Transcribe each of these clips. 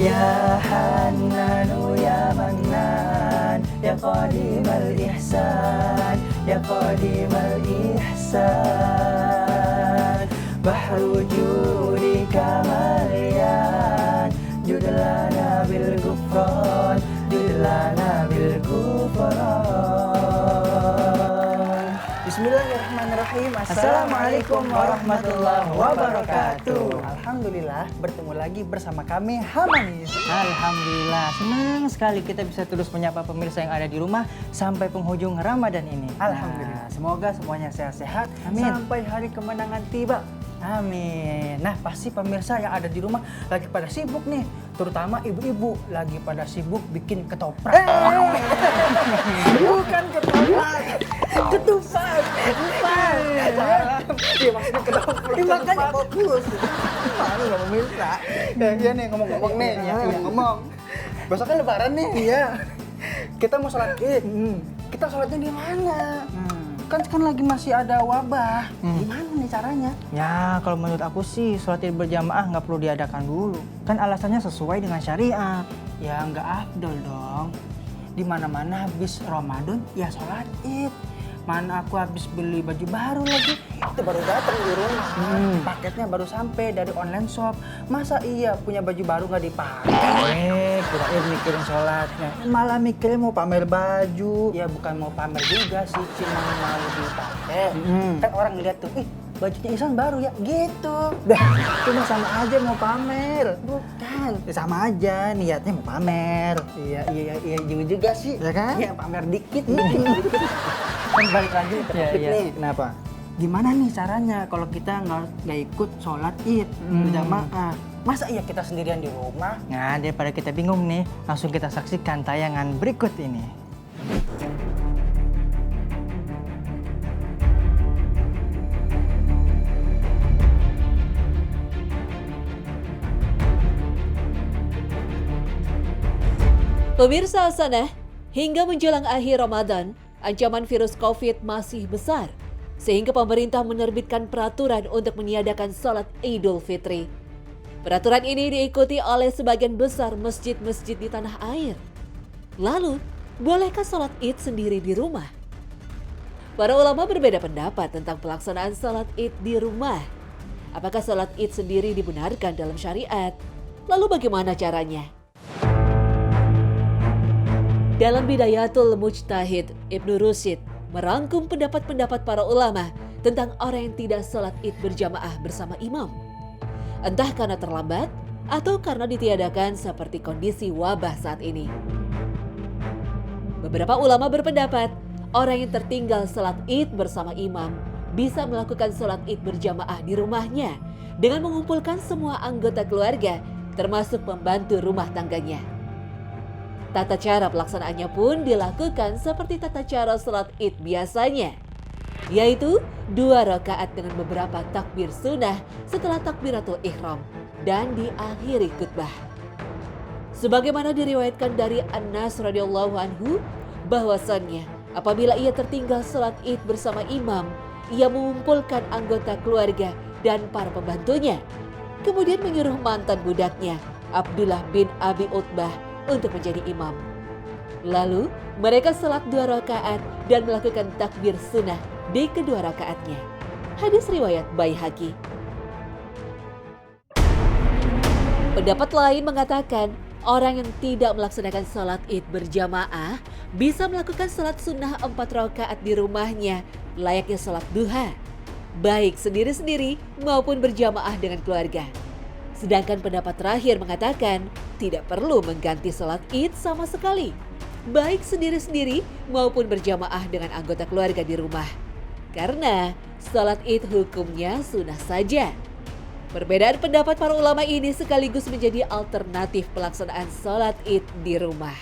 Ya Hannanu ya Mannan, ya Qadimal Ihsan, ya Qadimal Ihsan. Bahru judika malian, judlana bil gufran, judlana bil gufran. Bismillahirrahmanirrahim. Assalamualaikum warahmatullahi wabarakatuh. Alhamdulillah bertemu lagi bersama kami Hamanis. Alhamdulillah, senang sekali kita bisa terus menyapa pemirsa yang ada di rumah sampai penghujung Ramadan ini. Alhamdulillah, semoga semuanya sehat-sehat. Amin. Sampai hari kemenangan tiba. Amin. Nah, pasti pemirsa yang ada di rumah lagi pada sibuk nih, terutama ibu-ibu lagi pada sibuk bikin ketoprak. Bukan ketoprak, ketupat. Iya, maksudnya ketoprak. Makanya fokus. Mana nggak pemirsa? Iya nih ngomong-ngomong nih, ngomong. Besoknya Lebaran nih. Iya. Kita mau sholat Id. Kita sholatnya di mana? Kan lagi masih ada wabah. Gimana nih caranya? Ya, kalau menurut aku sih sholat id berjamaah nggak perlu diadakan dulu. Kan alasannya sesuai dengan syariat. Ya nggak afdol dong. Di mana-mana habis Ramadan ya sholat Id. Mana aku habis beli baju baru lagi, itu baru datang di rumah. Paketnya baru sampai dari online shop. Masa iya punya baju baru nggak dipakai? Kirain mikirin sholatnya. Malah mikirnya mau pamer baju. Ya bukan mau pamer juga sih, cuma mau dipakai. Kan orang ngeliat tuh, ih bajunya Ihsan baru ya, gitu. Dah, cuma sama aja mau pamer. Bukan. Ya, sama aja, niatnya mau pamer. Iya juga sih. Ya kan? Ya pamer dikit. Kan balik lagi ke topik Iya. nih. Kenapa? Gimana nih caranya kalau kita nggak ikut sholat Id berjamaah? Masa iya kita sendirian di rumah? Nah, daripada kita bingung nih, langsung kita saksikan tayangan berikut ini. Pemirsa Hasanah, hingga menjelang akhir Ramadan, ancaman virus COVID masih besar, sehingga pemerintah menerbitkan peraturan untuk meniadakan sholat Idul Fitri. Peraturan ini diikuti oleh sebagian besar masjid-masjid di tanah air. Lalu, bolehkah sholat Id sendiri di rumah? Para ulama berbeda pendapat tentang pelaksanaan sholat Id di rumah. Apakah sholat Id sendiri dibenarkan dalam syariat? Lalu bagaimana caranya? Dalam Bidayatul Mujtahid, Ibnu Rushd merangkum pendapat-pendapat para ulama tentang orang yang tidak sholat Id berjamaah bersama imam. Entah karena terlambat atau karena ditiadakan seperti kondisi wabah saat ini. Beberapa ulama berpendapat orang yang tertinggal sholat Id bersama imam bisa melakukan sholat Id berjamaah di rumahnya dengan mengumpulkan semua anggota keluarga termasuk pembantu rumah tangganya. Tata cara pelaksanaannya pun dilakukan seperti tata cara sholat Id biasanya, yaitu 2 rakaat dengan beberapa takbir sunnah setelah takbiratul ihram dan diakhiri khutbah. Sebagaimana diriwayatkan dari Anas radhiyallahu anhu, bahwasannya apabila ia tertinggal sholat Id bersama imam, ia mengumpulkan anggota keluarga dan para pembantunya, kemudian menyuruh mantan budaknya Abdullah bin Abi Utbah untuk menjadi imam. Lalu mereka salat 2 rakaat dan melakukan takbir sunnah di kedua rakaatnya. Hadis riwayat Baihaqi. Pendapat lain mengatakan orang yang tidak melaksanakan salat Id berjamaah bisa melakukan salat sunnah 4 rakaat di rumahnya layaknya salat duha, baik sendiri-sendiri maupun berjamaah dengan keluarga. Sedangkan pendapat terakhir mengatakan tidak perlu mengganti sholat Id sama sekali, baik sendiri-sendiri maupun berjamaah dengan anggota keluarga di rumah. Karena sholat Id hukumnya sunnah saja. Perbedaan pendapat para ulama ini sekaligus menjadi alternatif pelaksanaan sholat Id di rumah.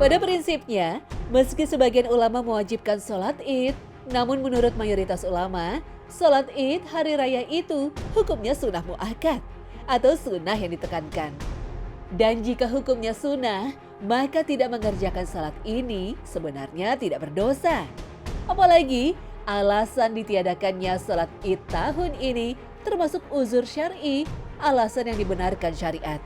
Pada prinsipnya, meski sebagian ulama mewajibkan sholat Id, namun menurut mayoritas ulama, sholat Id hari raya itu hukumnya sunnah muakkad atau sunnah yang ditekankan. Dan jika hukumnya sunnah, maka tidak mengerjakan sholat ini sebenarnya tidak berdosa. Apalagi alasan ditiadakannya sholat Id tahun ini termasuk uzur syar'i alasan yang dibenarkan syariat.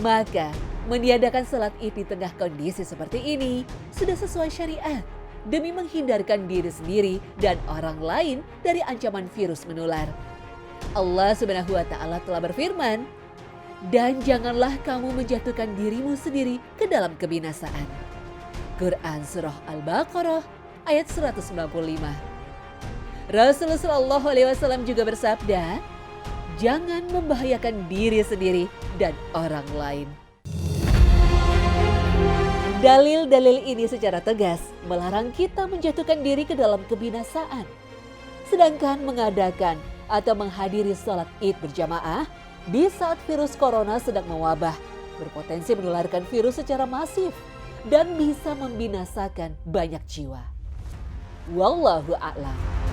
Maka, meniadakan salat Id di tengah kondisi seperti ini sudah sesuai syariat demi menghindarkan diri sendiri dan orang lain dari ancaman virus menular. Allah Subhanahu wa taala telah berfirman, "Dan janganlah kamu menjatuhkan dirimu sendiri ke dalam kebinasaan." Quran Surah Al-Baqarah ayat 195. Rasulullah Shallallahu Alaihi Wasallam juga bersabda, "Jangan membahayakan diri sendiri dan orang lain." Dalil-dalil ini secara tegas melarang kita menjatuhkan diri ke dalam kebinasaan. Sedangkan mengadakan atau menghadiri sholat Id berjamaah di saat virus corona sedang mewabah berpotensi menularkan virus secara masif dan bisa membinasakan banyak jiwa. Wallahu a'lam.